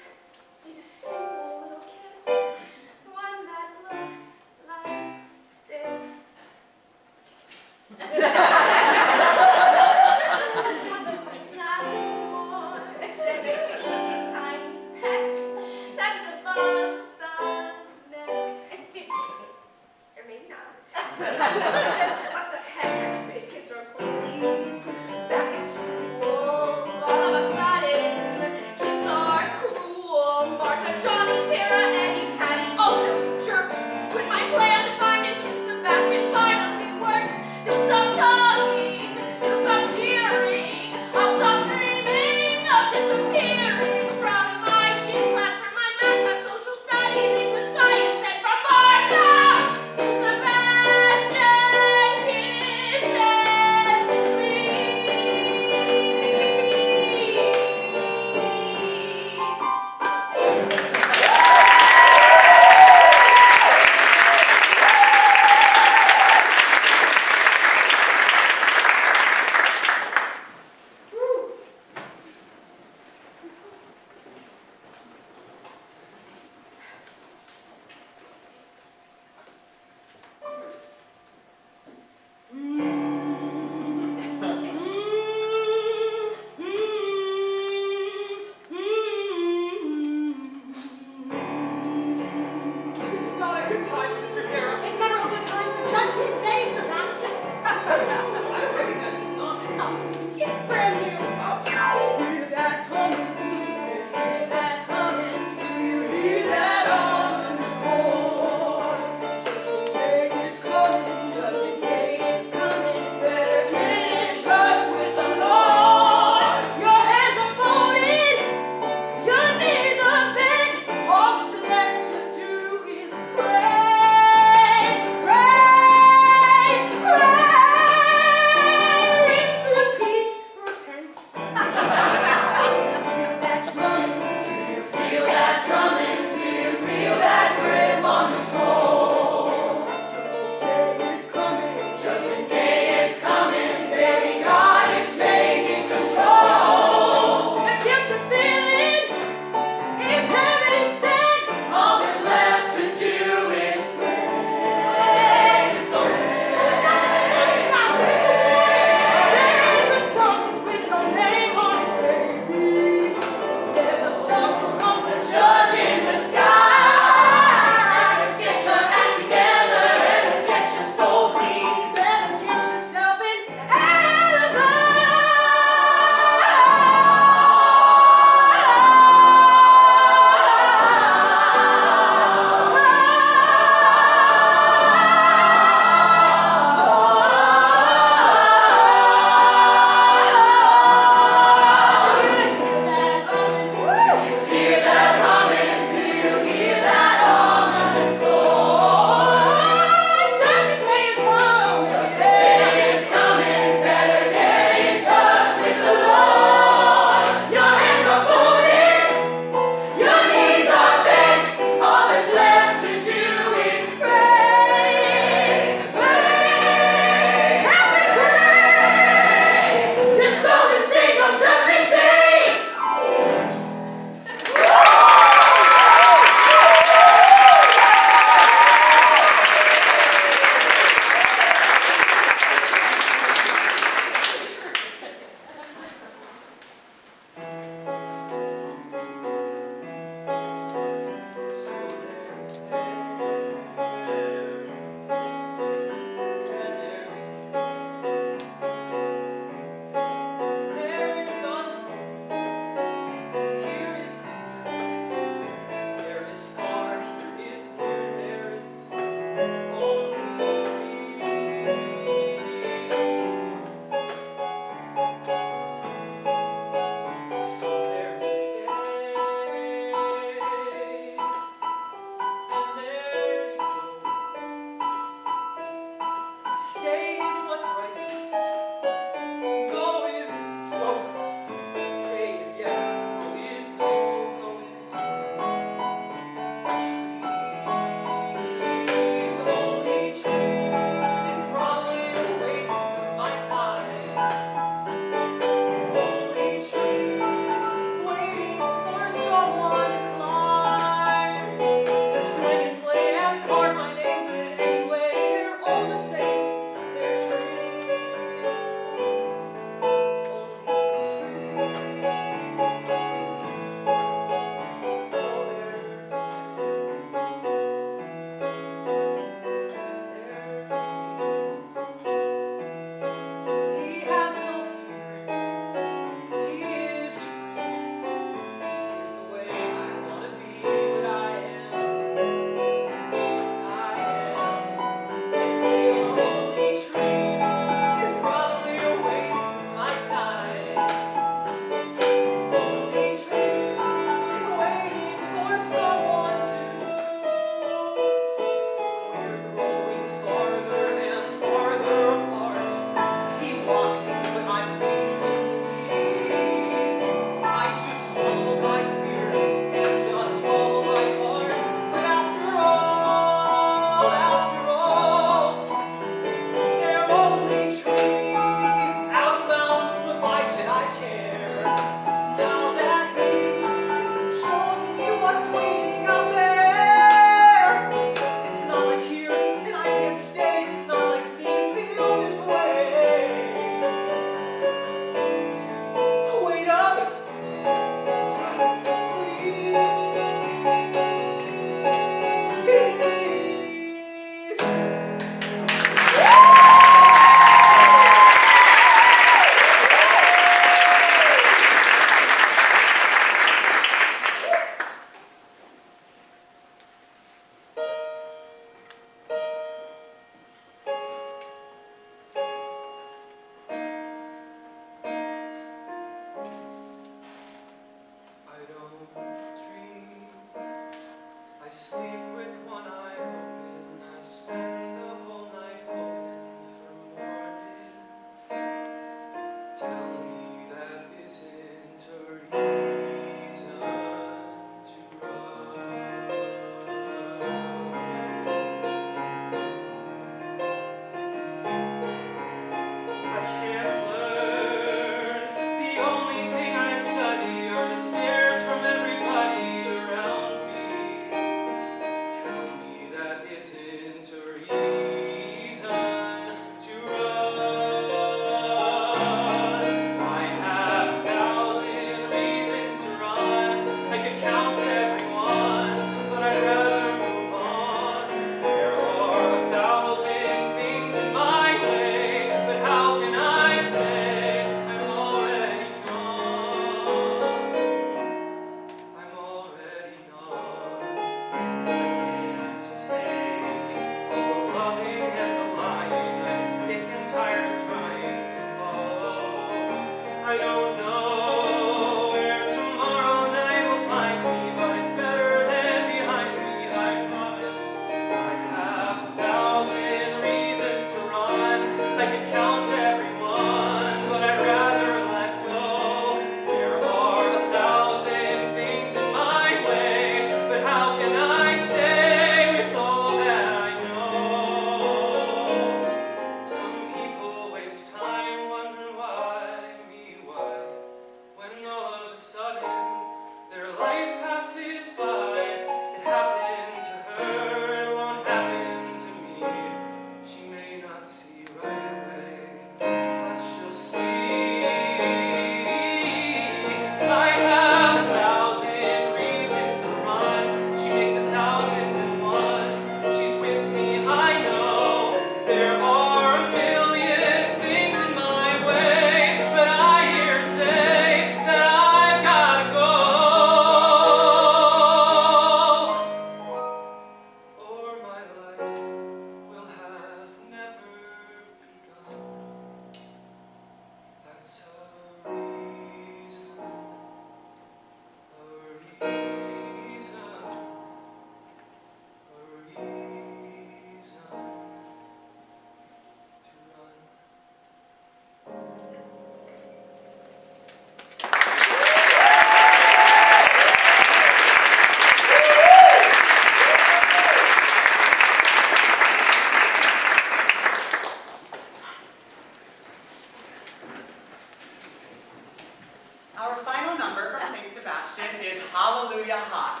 final number from St. Sebastian is Hallelujah High.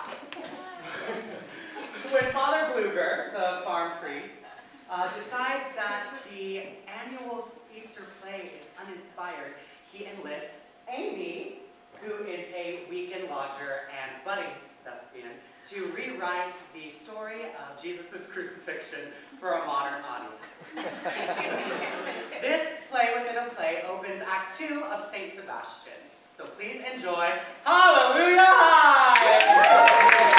When Father Bluger, the farm priest, decides that the annual Easter play is uninspired, he enlists Amy, who is a weekend lodger and budding thespian, to rewrite the story of Jesus' crucifixion for a modern audience. This play within a play opens Act 2 of St. Sebastian. So please enjoy Hallelujah High!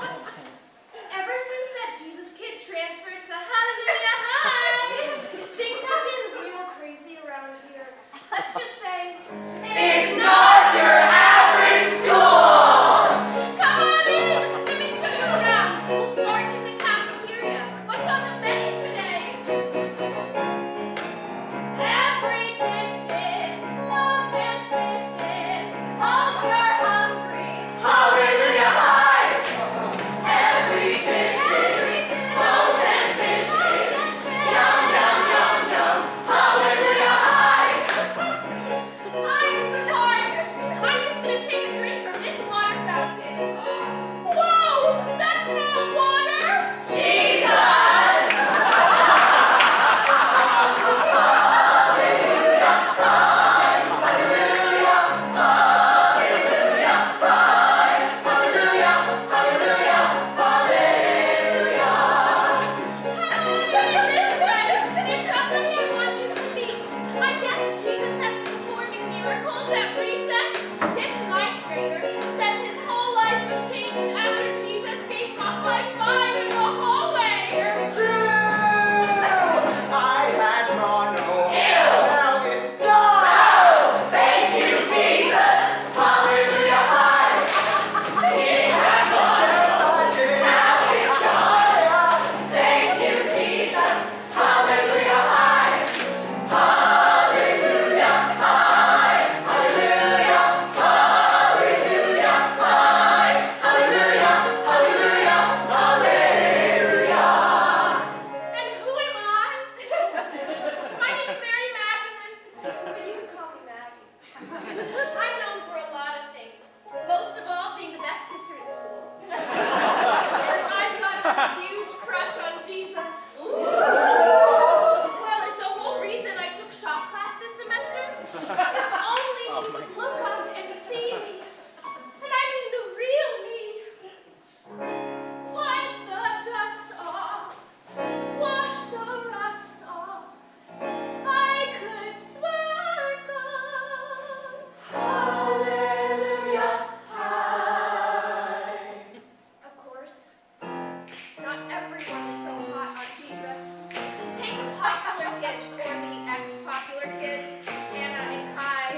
Ever since that Jesus kid transferred to Hallelujah High, things have been real crazy around here. Let's just say, It's not your average school! come on in, let me show you around. We'll start in the cafeteria. What's on the menu today? Every dish is loaves and fishes. Hope you're hungry. Hallelujah High! Every dish is loaves and fishes. Yum, yum, yum, yum. Hallelujah high. I'm parched. I'm just gonna take a drink from this water fountain. Whoa, that's not water. Jesus! This way. There's somebody I want you to meet. I guess Jesus has been performing miracles at recess. This ninth grader says his whole life was changed after Jesus gave him a high five in the hallway. It's true! I had mono. Now it's gone! Thank you, Jesus. Hallelujah high. He had Yes, I did. now it's gone. Thank you, Jesus. Hallelujah high. Hallelujah high. Hallelujah. Hallelujah high. Hallelujah. Hallelujah. Hallelujah. And who am I? My name is Mary Magdalene, but you can call me Maggie. I'm known for a lot of things, most of all being the best kisser in school. And I've got a huge crush on Jesus. Well, it's the whole reason I took shop class this semester. If only he would look up and see me. And I mean the real me. Wipe the dust off. Wash the rust off. I could sparkle. Hallelujah high. Of course, not everyone is so hot on Jesus. Take the popular kids or the ex-popular kids, Anna and Kai.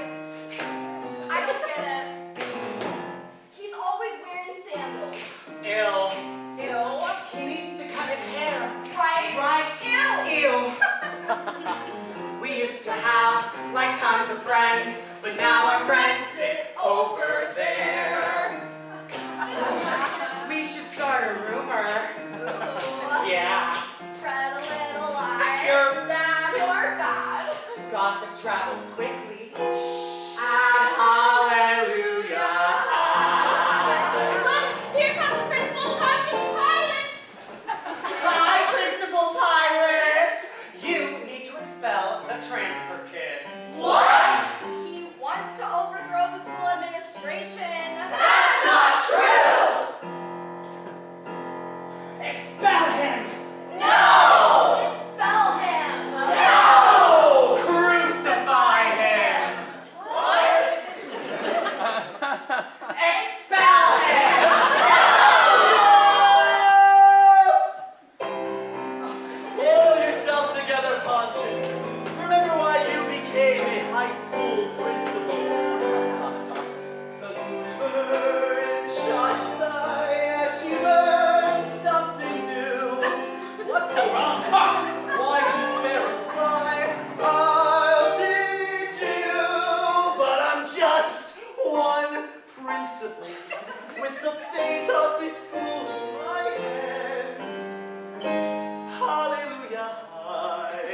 I don't get it. He's always wearing sandals. Ill. Ew. He needs to cut his hair. Right? Right? Ew. Ew. We used to have like tons of friends, but now our friends sit over there. We should start a rumor. Ooh. Yeah. Spread a little lie. You're bad. You're bad. Gossip travels quickly. And hallelujah. Look, here comes Principal Pontius Pilate. Hi, Principal Pilot. You need to expel the transfer kid. What? He wants to overthrow the school administration. That's not true. Expel him. No. Expel him. No. Crucify him. What? Expel him. Hold yourself together, Pontius. Remember why you became a high school principal. The glimmer in Child's eye as she learned something new. What's a promise? Why do sparrows fly? I'll teach you, but I'm just one principal with the fate of this school in my hands. Hallelujah high.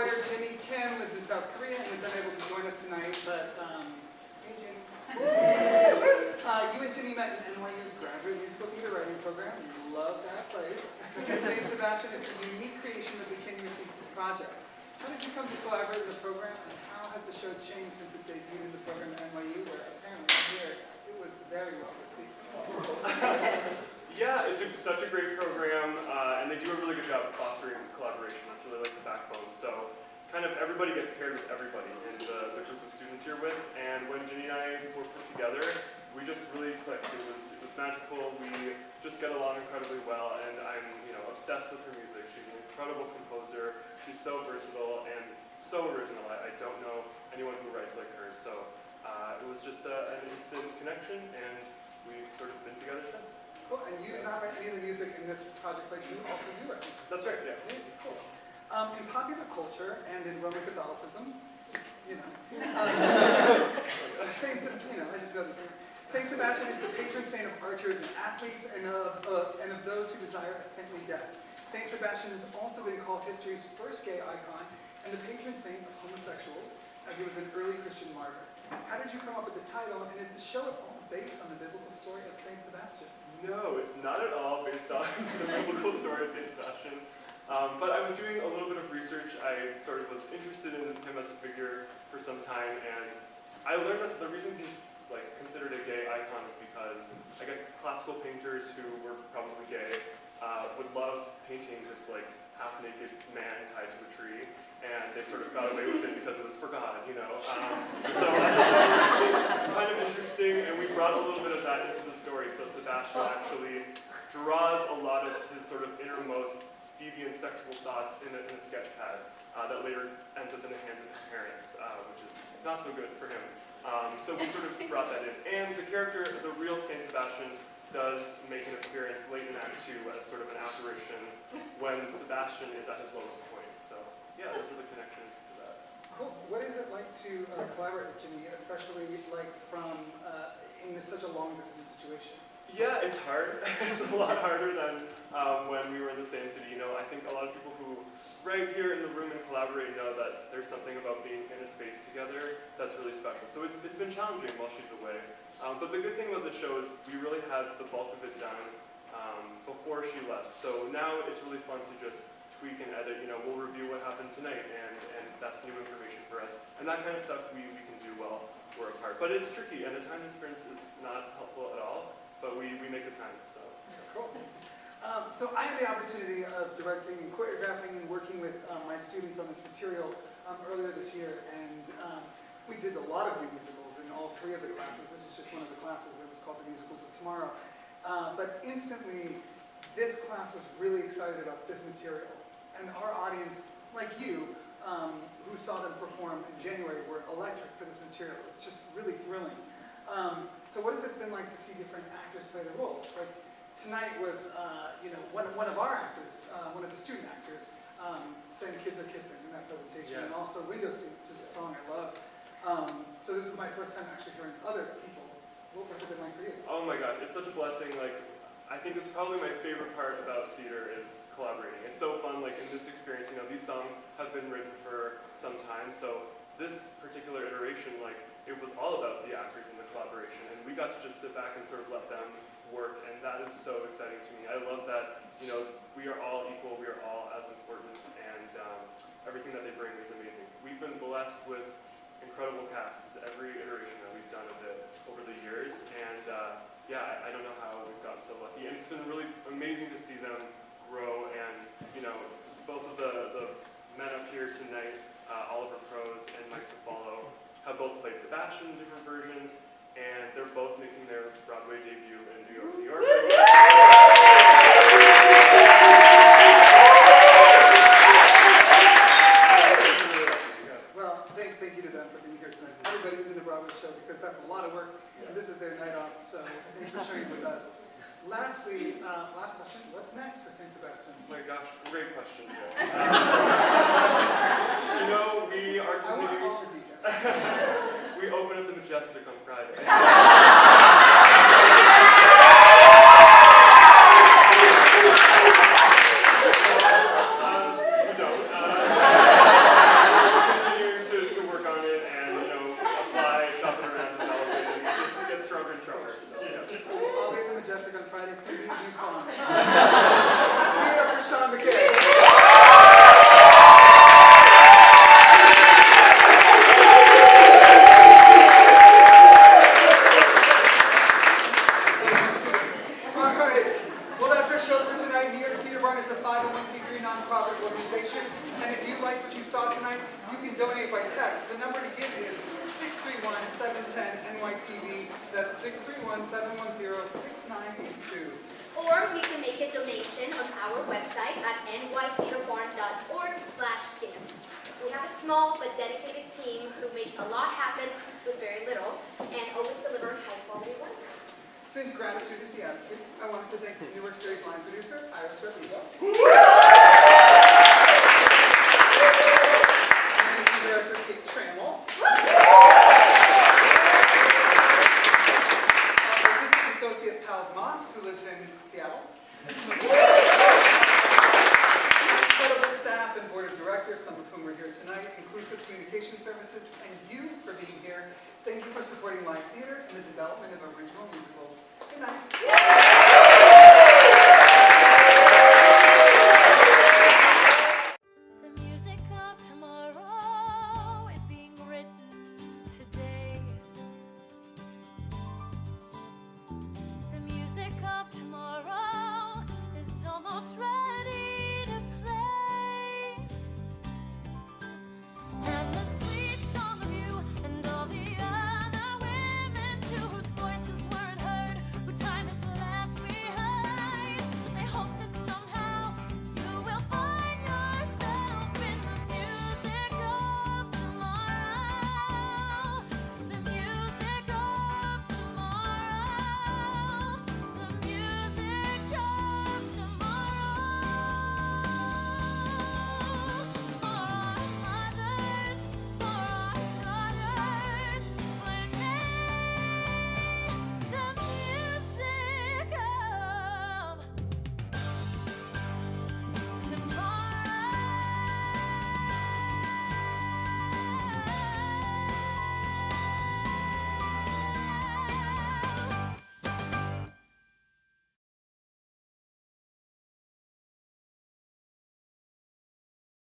writer Ginny Kim lives in South Korea and is unable to join us tonight, but hey Ginny. You and Ginny met in NYU's graduate musical theater writing program. You love that place. And Saint Sebastian is the unique creation that became your thesis project. How did you come to collaborate in the program, and how has the show changed since it debuted in the program at NYU, where apparently here it was very well received? Yeah, it's such a great program, and they do a really good job of fostering collaboration. That's really like the backbone. So kind of everybody gets paired with everybody in the group of students you're with, and when Ginny and I were put together, we just really clicked. It was magical. We just get along incredibly well, and I'm obsessed with her music. She's an incredible composer. She's so versatile and so original. I don't know anyone who writes like her. So it was just an instant connection, and we've sort of been together since. Cool, and you did not write any of the music in this project, but you also do write music. That's right, yeah. Cool. In popular culture and in Roman Catholicism, just, I just know these things. Saint Sebastian is the patron saint of archers and athletes and of those who desire a saintly death. Saint Sebastian has also been called history's first gay icon and the patron saint of homosexuals, as he was an early Christian martyr. How did you come up with the title, and is the show at all based on the biblical story of Saint Sebastian? No, it's not at all based on the biblical story of Saint Sebastian. But I was doing a little bit of research. I sort of was interested in him as a figure for some time, and I learned that the reason he's considered a gay icon is because I guess classical painters who were probably gay would love painting this half-naked man tied to a tree, and they sort of got away with it because it was for God, So kind of interesting, and we brought a little bit of that into the story. So Sebastian actually draws a lot of his sort of innermost deviant sexual thoughts in a sketch pad that later ends up in the hands of his parents, which is not so good for him. So we sort of brought that in. And the character, the real Saint Sebastian, does make an appearance late in Act 2 as sort of an apparition when Sebastian is at his lowest point. So yeah, those are the connections to that. Cool. What is it like to collaborate with Ginny, especially from in such a long distance situation? Yeah, it's hard. It's a lot harder than when we were in the same city. I think a lot of people who right here in the room and collaborate know that there's something about being in a space together that's really special. So it's been challenging while she's away. But the good thing about the show is we really had the bulk of it done before she left. So now it's really fun to just tweak and edit. We'll review what happened tonight, and that's new information for us. And that kind of stuff we can do while we're apart. But it's tricky, and the time difference is not helpful at all. But we make the time, so. Cool. So I had the opportunity of directing and choreographing and working with my students on this material earlier this year, and we did a lot of new musicals in all 3 of the classes. This is just one of the classes. It was called The Musicals of Tomorrow. But instantly, this class was really excited about this material. And our audience, like you, who saw them perform in January, were electric for this material. It was just really thrilling. So what has it been like to see different actors play the roles? Like tonight was, one of our actors, one of the student actors, sang "Kids Are Kissing" in that presentation, and also "Window Seat," which is a song I love. So this is my first time actually hearing other people. What has it been like for you? Oh my God, it's such a blessing. I think it's probably my favorite part about theater is collaborating. It's so fun. In this experience, these songs have been written for some time. So this particular iteration, it was all about the actors and the collaboration, and we got to just sit back and sort of let them work, and that is so exciting to me. I love that, we are all equal, we are all as important, and everything that they bring is amazing. We've been blessed with incredible casts every iteration that we've done of it over the years, and I don't know how we've gotten so lucky, and it's been really amazing to see them grow, and both of the men up here tonight, Oliver Prose and Mike Cefalo, have both played Sebastian in different versions, and they're both making their Broadway debut in New York, New York. Well, thank you to them for being here tonight. Everybody who's in the Broadway show, because that's a lot of work, and this is their night off, so thanks for sharing with us. Lastly, last question, what's next for Saint Sebastian? Oh my gosh, great question, Joe. We are continuing. I want all the details. We open at the Majestic on Friday. We don't. by text. The number to give is 631-710-NYTV. That's 631-710-6982. Or you can make a donation on our website at nytheaterbarn.org/give. We have a small but dedicated team who make a lot happen with very little and always deliver high-quality work. Since gratitude is the attitude, I wanted to thank the Newark Series line producer, Iris Rodrigo. Managing Director, Kate Trammell. Artistic Associate, Pals Mox, who lives in Seattle. Incredible staff and board of directors, some of whom are here tonight, Inclusive Communication Services, and you for being here. Thank you for supporting live theater and the development of original musicals. Good night.